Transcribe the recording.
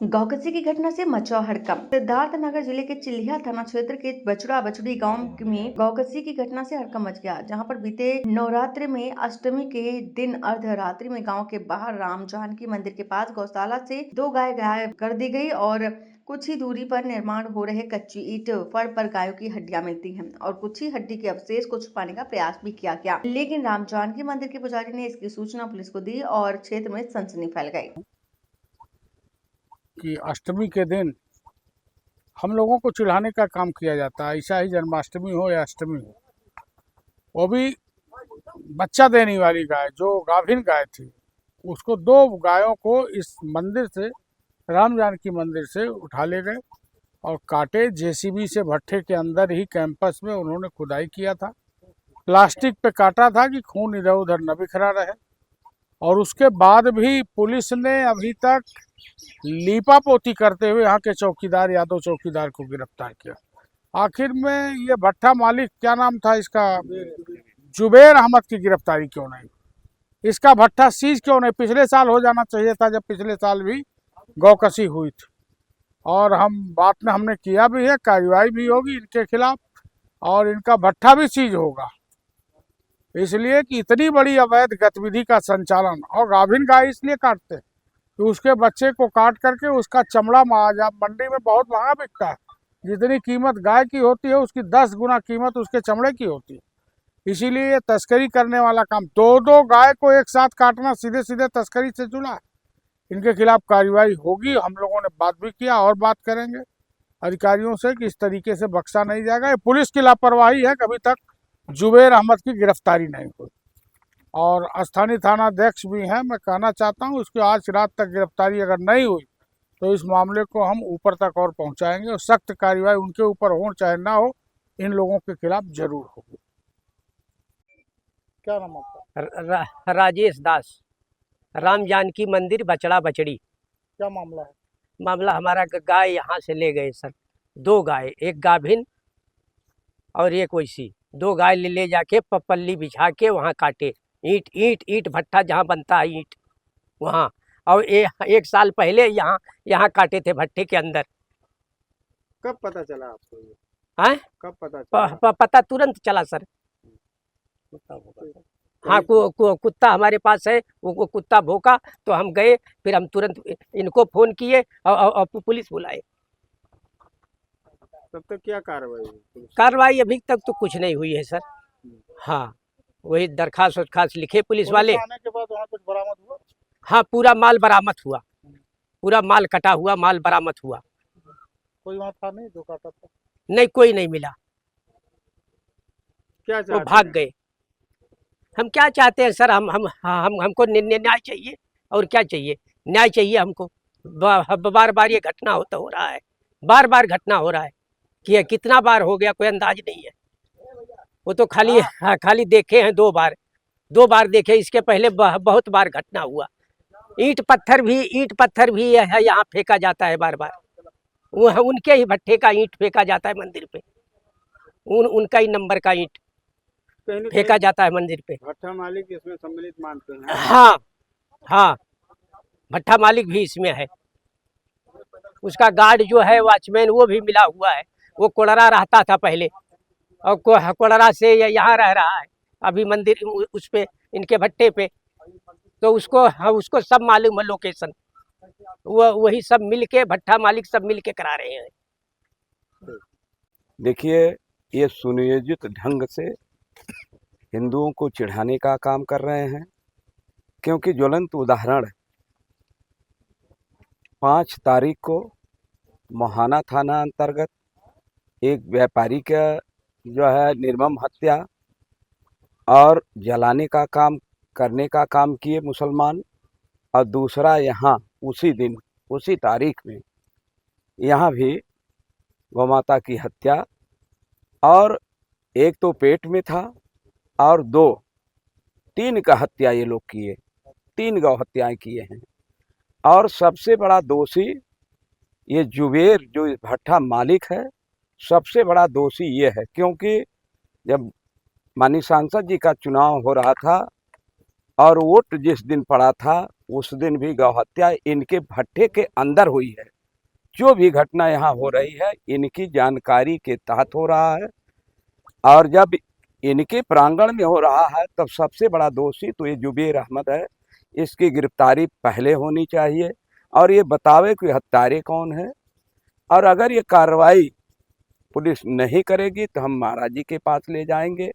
गौकसी की घटना से मचा हड़कंप। सिद्धार्थनगर जिले के चिल्हिया थाना क्षेत्र के बछड़ा बछड़ी गांव में गौकसी की घटना से हड़कंप मच गया, जहां पर बीते नवरात्रि में अष्टमी के दिन अर्धरात्रि में गांव के बाहर राम जानकी मंदिर के पास गौशाला से 2 गाय गायब कर दी गई और कुछ ही दूरी पर निर्माण हो रहे कच्ची ईंट फड़ पर गायों की हड्डियां मिलती हैं और कुछ ही हड्डी के अवशेष को छुपाने का प्रयास भी किया गया, लेकिन राम जानकी मंदिर के पुजारी ने इसकी सूचना पुलिस को दी और क्षेत्र में सनसनी फैल गई। कि अष्टमी के दिन हम लोगों को चिढ़ाने का काम किया जाता है, ऐसा ही जन्माष्टमी हो या अष्टमी हो। वो भी बच्चा देने वाली गाय जो गाभिन गाय थी, उसको 2 गायों को इस मंदिर से, राम जानकी मंदिर से उठा ले गए और काटे। जेसीबी से भट्ठे के अंदर ही कैंपस में उन्होंने खुदाई किया था। प्लास्टिक पे काटा था कि खून इधर उधर न बिखरा रहे। और उसके बाद भी पुलिस ने अभी तक लीपा पोती करते हुए यहाँ के चौकीदार, यादव चौकीदार को गिरफ्तार किया। आखिर में ये भट्ठा मालिक, क्या नाम था इसका, जुबेर अहमद की गिरफ्तारी क्यों नहीं? इसका भट्ठा सीज क्यों नहीं? पिछले साल हो जाना चाहिए था, जब पिछले साल भी गौकसी हुई थी। और हम बात में हमने किया भी है, कार्रवाई भी होगी इनके खिलाफ और इनका भट्ठा भी सीज होगा। इसलिए कि इतनी बड़ी अवैध गतिविधि का संचालन। और गाभिन गाय इसलिए काटते तो उसके बच्चे को काट करके उसका चमड़ा मंडी में बहुत महंगा बिकता है। जितनी कीमत गाय की होती है उसकी 10 गुना कीमत उसके चमड़े की होती है। इसीलिए ये तस्करी करने वाला काम, 2-2 गाय को एक साथ काटना सीधे सीधे तस्करी से जुड़ा है। इनके खिलाफ कार्रवाई होगी। हम लोगों ने बात भी किया और बात करेंगे अधिकारियों से कि इस तरीके से बख्शा नहीं जाएगा। ये पुलिस की लापरवाही है, कभी तक जुबेर अहमद की गिरफ्तारी नहीं हुई। और स्थानीय थाना अध्यक्ष भी हैं, मैं कहना चाहता हूं उसकी आज रात तक गिरफ्तारी अगर नहीं हुई तो इस मामले को हम ऊपर तक और पहुंचाएंगे और सख्त कार्रवाई उनके ऊपर हो चाहे ना हो, इन लोगों के खिलाफ जरूर होगी। क्या नाम आपका? राजेश दास, राम जानकी मंदिर बछड़ा बछड़ी। क्या मामला है? मामला हमारा गाय यहाँ से ले गए सर, 2 गाय, एक गाभिन और एक वैसी। 2 गाय ले जाके पल्ली बिछा के वहाँ काटे। ईंट ईंट ईंट भट्ठा जहाँ बनता है ईंट, वहाँ। और 1 साल पहले यहाँ काटे थे भट्ठे के अंदर। कब पता चला आपको ये? हैं? कब पता चला? पता तुरंत चला सर। हाँ, कुत्ता हमारे पास है, वो कुत्ता भौंका तो हम गए, फिर हम तुरंत इनको फोन किए और पुलिस बुलाए। तब तक क्या कार्रवाई हुई? कार्रवाई अभी तक तो कुछ नहीं हुई है सर। हाँ, वही दरखास्त लिखे पुलिस वाले। आने के बाद वहाँ कुछ बरामद हुआ? हाँ, पूरा माल बरामद हुआ, पूरा माल कटा हुआ माल बरामद हुआ। कोई वहाँ था नहीं जो काटा था? नहीं, कोई नहीं मिला। क्या वो भाग गए। हम क्या चाहते हैं सर, हमको न्याय चाहिए। और क्या चाहिए? न्याय चाहिए हमको। बार बार ये घटना हो रहा है, बार बार घटना हो रहा है कि कितना बार हो गया कोई अंदाज नहीं है। वो तो खाली देखे हैं 2 बार देखे। इसके पहले बहुत बार घटना हुआ। ईंट पत्थर भी है यहाँ फेंका जाता है बार बार। उनके ही भट्ठे का ईंट फेंका जाता है मंदिर पे। उनका ही नंबर का ईंट फेंका जाता है मंदिर पे। भट्ठा मालिक इसमें सम्मिलित मानते हैं? हाँ, भट्ठा मालिक भी इसमें है। उसका गार्ड जो है, वॉचमैन, वो भी मिला हुआ है। वो कोड़रा रहता था पहले और कोड़रा से यहाँ रह रहा है अभी मंदिर उस पे, इनके भट्टे पे। तो उसको सब मालूम है लोकेशन। वही सब मिलके, भट्ठा मालिक सब मिलके करा रहे हैं। देखिए, ये सुनियोजित ढंग से हिंदुओं को चिढ़ाने का काम कर रहे हैं, क्योंकि ज्वलंत उदाहरण 5 तारीख को मोहाना थाना अंतर्गत एक व्यापारी का जो है निर्मम हत्या और जलाने का काम करने का काम किए मुसलमान। और दूसरा यहाँ उसी दिन उसी तारीख में यहाँ भी गौ माता की हत्या, और एक तो पेट में था और 3 का हत्या ये लोग किए। 3 गौ हत्याएं किए हैं। और सबसे बड़ा दोषी ये जुबेर जो भट्ठा मालिक है, सबसे बड़ा दोषी ये है, क्योंकि जब माननीय सांसद जी का चुनाव हो रहा था और वोट जिस दिन पड़ा था उस दिन भी गौ हत्या इनके भट्ठे के अंदर हुई है। जो भी घटना यहाँ हो रही है इनकी जानकारी के तहत हो रहा है, और जब इनके प्रांगण में हो रहा है तब सबसे बड़ा दोषी तो ये जुबेर अहमद है। इसकी गिरफ्तारी पहले होनी चाहिए और ये बतावे कि हत्यारे कौन है, और अगर ये कार्रवाई पुलिस नहीं करेगी तो हम महाराज जी के पास ले जाएंगे।